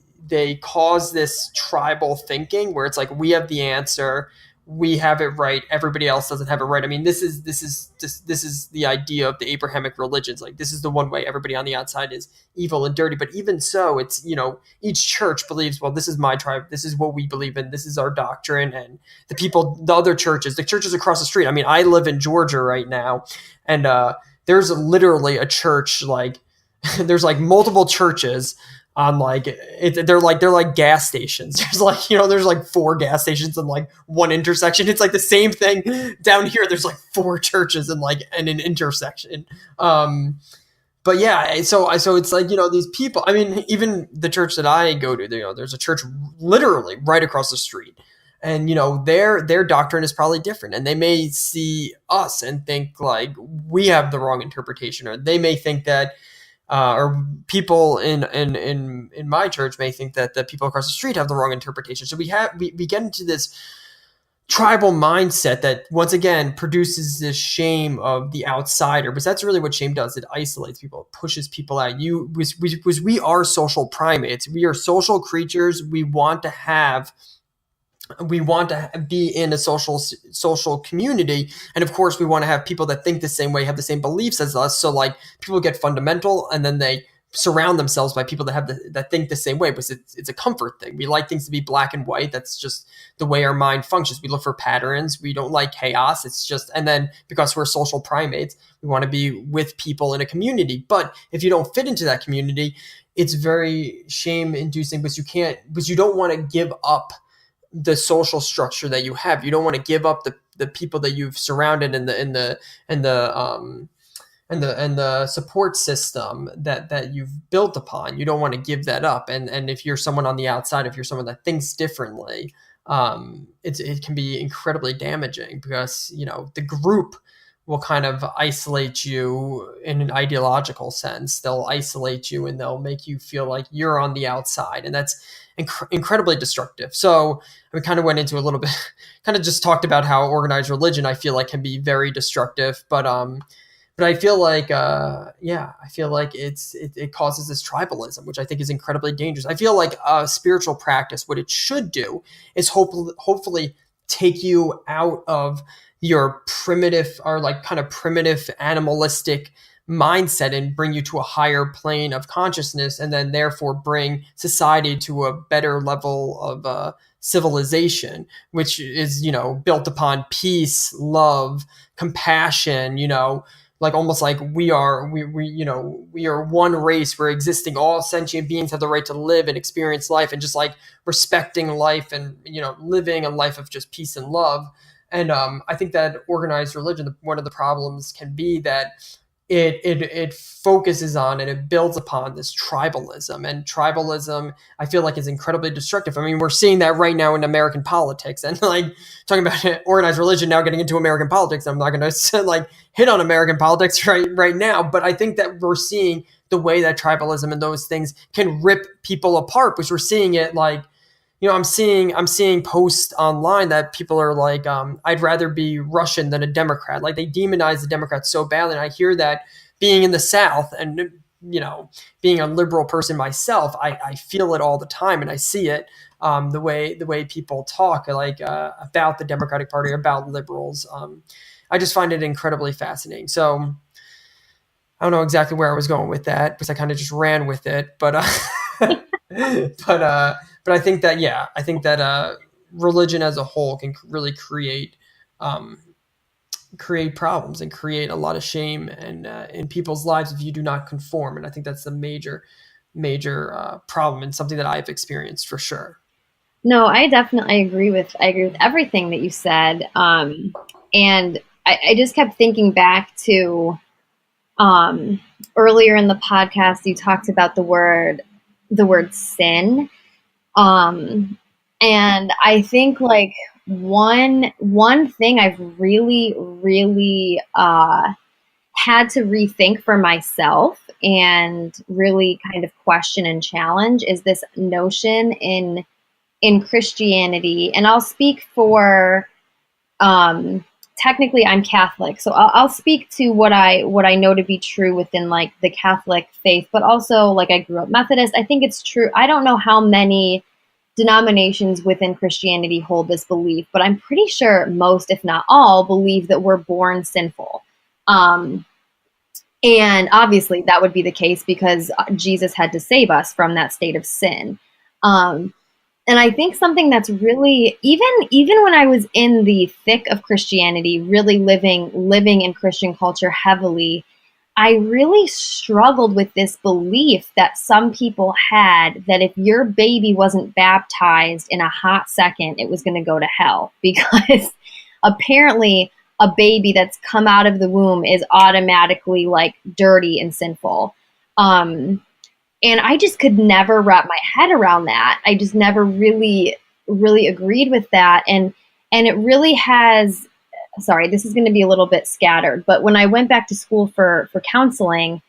cause this tribal thinking where it's like, we have the answer, we have it right, everybody else doesn't have it right. I mean, this is the idea of the Abrahamic religions. Like, this is the one way, everybody on the outside is evil and dirty. But even so, it's, each church believes, well, this is my tribe, this is what we believe in, this is our doctrine. And the other churches, the churches across the street. I mean, I live in Georgia right now, and there's literally a church, like there's like multiple churches on like they're like gas stations. There's like, there's like 4 gas stations in like one intersection. It's like the same thing down here. There's like 4 churches in an intersection. But yeah, so it's like, these people, I mean, even the church that I go to, there's a church literally right across the street. And, you know, their doctrine is probably different, and they may see us and think like we have the wrong interpretation, or they may think that, or people in my church may think that the people across the street have the wrong interpretation. So we get into this tribal mindset that once again produces this shame of the outsider, because that's really what shame does. It isolates people, it pushes people out. We are social primates. We are social creatures. We want to be in a social community, and of course we want to have people that think the same way, have the same beliefs as us. So like people get fundamental, and then they surround themselves by people that think the same way, because it's a comfort thing. We like things to be black and white. That's just the way our mind functions. We look for patterns. We don't like chaos. It's just, and then because we're social primates, we want to be with people in a community. But if you don't fit into that community, it's very shame inducing, because you don't want to give up the social structure that you have. You don't want to give up the people that you've surrounded and the support system that you've built upon. You don't want to give that up. And if you're someone on the outside, if you're someone that thinks differently, it can be incredibly damaging, because, you know, the group will kind of isolate you in an ideological sense. They'll isolate you and they'll make you feel like you're on the outside. And that's incredibly destructive. So we kind of went into a little bit, kind of just talked about how organized religion, I feel like, can be very destructive. But I feel like, it causes this tribalism, which I think is incredibly dangerous. I feel like spiritual practice, what it should do is hopefully take you out of your primitive, or like kind of primitive animalistic mindset, and bring you to a higher plane of consciousness, and then therefore bring society to a better level of civilization, which is, you know, built upon peace, love, compassion, you know, like almost like we are one race. We're existing. All sentient beings have the right to live and experience life, and just like respecting life, and, you know, living a life of just peace and love. And I think that organized religion, one of the problems can be that it focuses on and it builds upon this tribalism, and tribalism, I feel like, is incredibly destructive. I mean, we're seeing that right now in American politics, and like talking about organized religion now getting into American politics. I'm not going to like hit on American politics right now, but I think that we're seeing the way that tribalism and those things can rip people apart, which we're seeing it like, you know, I'm seeing posts online that people are like, I'd rather be Russian than a Democrat. Like, they demonize the Democrats so badly. And I hear that being in the South, and, you know, being a liberal person myself, I feel it all the time, and I see it, the way people talk like about the Democratic Party, about liberals. I just find it incredibly fascinating. So I don't know exactly where I was going with that, because I kind of just ran with it, but but I think that religion as a whole can really create problems and create a lot of shame and in people's lives if you do not conform. And I think that's the major problem, and something that I've experienced for sure. No, I definitely agree with everything that you said. And I just kept thinking back to earlier in the podcast, you talked about the word sin. And I think like one thing I've really, really, had to rethink for myself and really kind of question and challenge is this notion in Christianity. And I'll speak for, technically I'm Catholic, so I'll speak to what I know to be true within like the Catholic faith, but also like I grew up Methodist. I think it's true. I don't know how many denominations within Christianity hold this belief, but I'm pretty sure most, if not all, believe that we're born sinful. And obviously that would be the case because Jesus had to save us from that state of sin. And I think something that's really, even when I was in the thick of Christianity, really living in Christian culture heavily, I really struggled with this belief that some people had that if your baby wasn't baptized in a hot second, it was going to go to hell, because apparently a baby that's come out of the womb is automatically like dirty and sinful. And I just could never wrap my head around that. I just never really really agreed with that. And it really has, sorry, this is going to be a little bit scattered, but when I went back to school for counseling,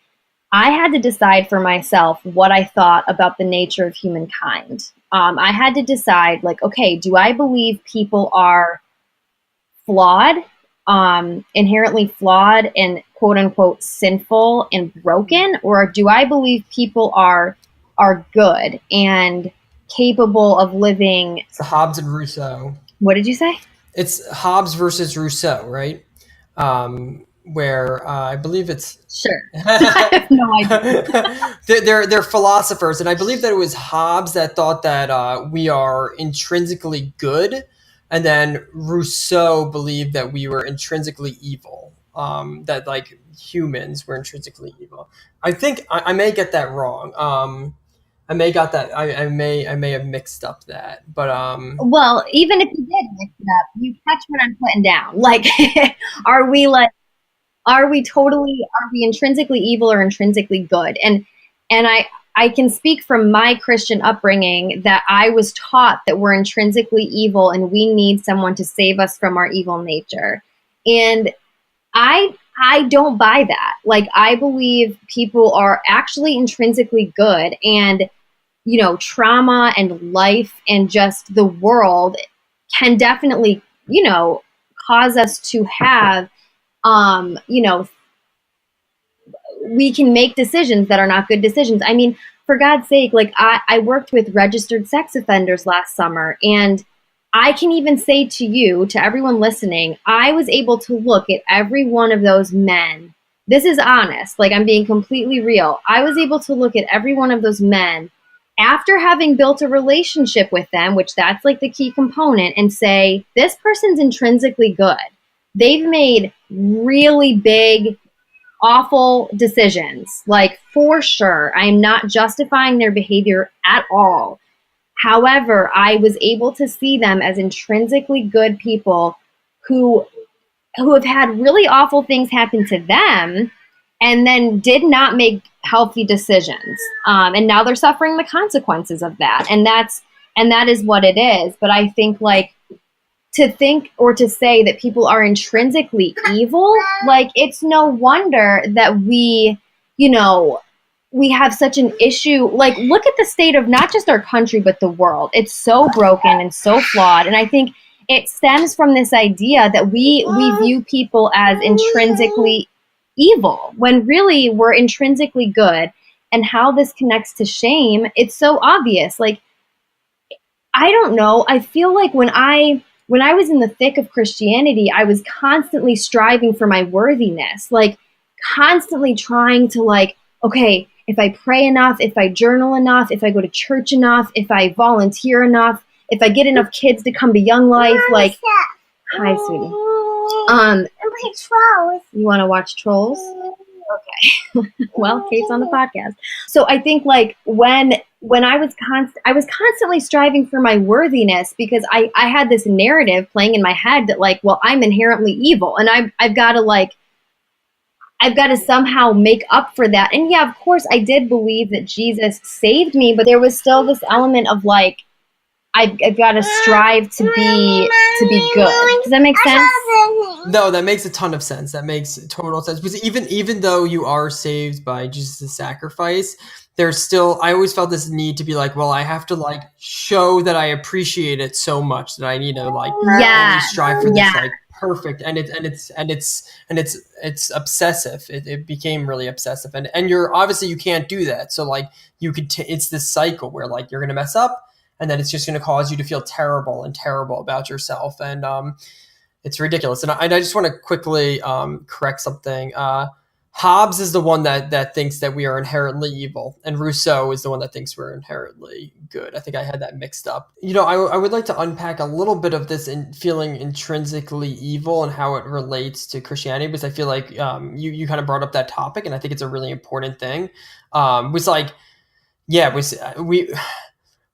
I had to decide for myself what I thought about the nature of humankind. I had to decide, like, okay, do I believe people are flawed, inherently flawed and quote unquote sinful and broken, or do I believe people are good and capable of living? It's Hobbes and Rousseau. What did you say? It's Hobbes versus Rousseau, right? Where I believe it's Sure. I have no idea. they're philosophers, and I believe that it was Hobbes that thought that we are intrinsically good, and then Rousseau believed that we were intrinsically evil. That like humans were intrinsically evil. I think I may get that wrong. I may got that. I may have mixed up that, but Well, even if you did mix it up, you catch what I'm putting down. Like, are we like, are we intrinsically evil or intrinsically good? And I can speak from my Christian upbringing that I was taught that we're intrinsically evil and we need someone to save us from our evil nature. And I don't buy that. Like, I believe people are actually intrinsically good, and trauma and life and just the world can definitely, cause us to have, we can make decisions that are not good decisions. I mean, for God's sake, like I worked with registered sex offenders last summer, and I can even say to you, to everyone listening, I was able to look at every one of those men. This is honest, like I'm being completely real. I was able to look at every one of those men after having built a relationship with them, which that's like the key component, and say, this person's intrinsically good. They've made really big, awful decisions, like for sure. I'm not justifying their behavior at all. However, I was able to see them as intrinsically good people who have had really awful things happen to them and then did not make healthy decisions. And now they're suffering the consequences of that. And that is what it is. But I think, like, to think or to say that people are intrinsically evil, like, it's no wonder that we have such an issue. Like, look at the state of not just our country, but the world. It's so broken and so flawed. And I think it stems from this idea that we view people as intrinsically evil when really we're intrinsically good. And how this connects to shame, it's so obvious. Like, I don't know. I feel like when I was in the thick of Christianity, I was constantly striving for my worthiness, like constantly trying to, like, okay, if I pray enough, if I journal enough, if I go to church enough, if I volunteer enough, if I get enough kids to come to Young Life, like, hi, sweetie. Play Trolls. You want to watch Trolls? Okay. Well, Kate's on the podcast. So I think, like, when I was constantly striving for my worthiness, because I had this narrative playing in my head that, like, well, I'm inherently evil, and I've got to somehow make up for that. And yeah, of course, I did believe that Jesus saved me, but there was still this element of, like, I've got to strive to be good. Does that make sense? No, that makes a ton of sense. That makes total sense. Because even though you are saved by Jesus' sacrifice, there's still, I always felt this need to be like, well, I have to, like, show that I appreciate it so much that I need to, like, really strive for this, like, perfect. And it's obsessive. It became really obsessive. And you're obviously, you can't do that. So, like, you could it's this cycle where, like, you're gonna mess up, and then it's just going to cause you to feel terrible about yourself. And it's ridiculous. And I just want to quickly correct something. Hobbes is the one that thinks that we are inherently evil, and Rousseau is the one that thinks we're inherently good. I think I had that mixed up. I would like to unpack a little bit of this in feeling intrinsically evil and how it relates to Christianity, because I feel like you kind of brought up that topic, and I think it's a really important thing. Was like, yeah,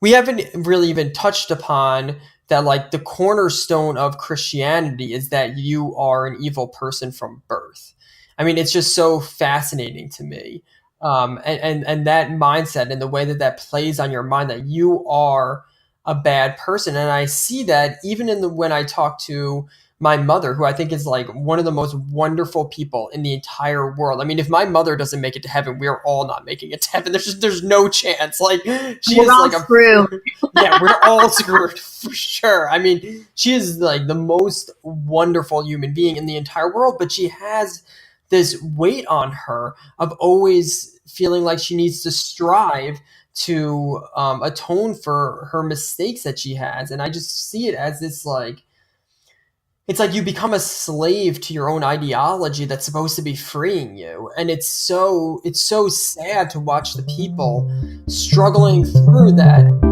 we haven't really even touched upon that, like, the cornerstone of Christianity is that you are an evil person from birth. I mean, it's just so fascinating to me. And that mindset and the way that plays on your mind, that you are a bad person. And I see that even when I talk to my mother, who I think is like one of the most wonderful people in the entire world. I mean, if my mother doesn't make it to heaven, we're all not making it to heaven. There's no chance. Like she We're is all like screwed. yeah, we're all screwed for sure. I mean, she is like the most wonderful human being in the entire world, but she has this weight on her of always feeling like she needs to strive to atone for her mistakes that she has. And I just see it as this like, it's like you become a slave to your own ideology that's supposed to be freeing you. And it's so sad to watch the people struggling through that.